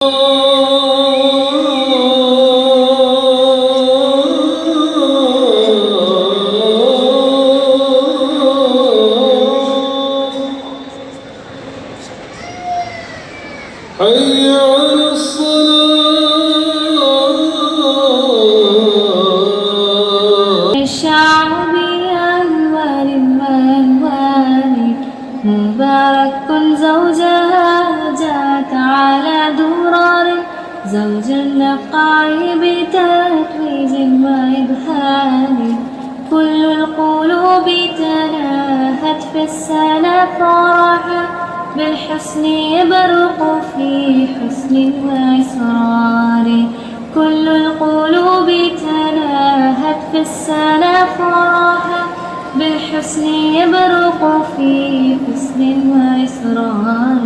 حي على الصلاة. الشعب بأنوار وألوان مبارك زوجها جاءت على درار زوج النقاع بتتويج وإبهام كل القلوب تناهت في السنة فرحا بالحسن يبرق في حسن وإسرار كل القلوب تناهت في السنة فرحا بالحسن يبرق في حسن وإسرار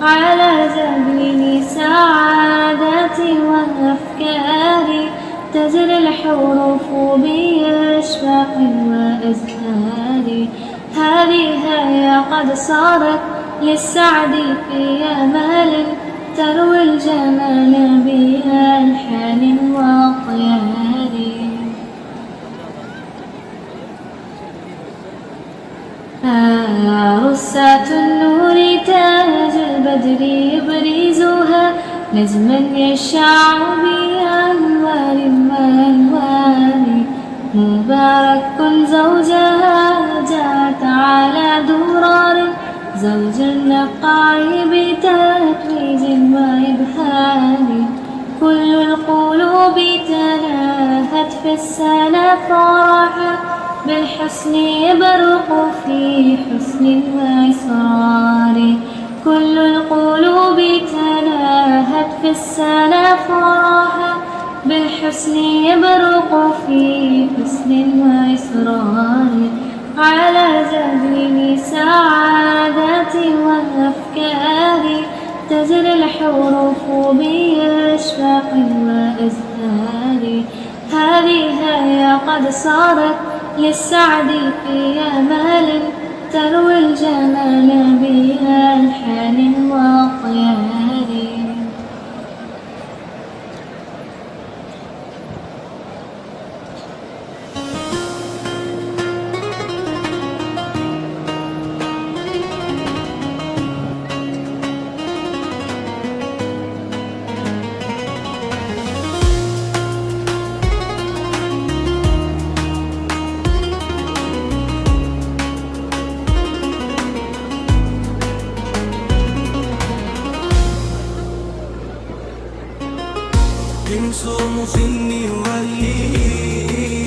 على زمين سعادة وأفكار تجري الحروف بأشواق وأزهار هذه هي قد صارت للسعد في أمال تروي الجمال بألحان وأطيار رسات النور تاج البدر يبرزها نجما يشع بأنوار وألوان مبارك زوجها جاءت على درار زوج النقاع بتتويج وإبهام كل القلوب تناهت في السنة فرحا بالحسن يبرق في حسن وإسرار كل القلوب تناهت في السنة فرحا بالحسن يبرق في حسن وإسرار على زمين سعادة وأفكار تجري الحروف بأشواق وأزهار هذه هي قد صارت للسعد في أمال تروي الجمال بألحان وأطيار صوم سني ولي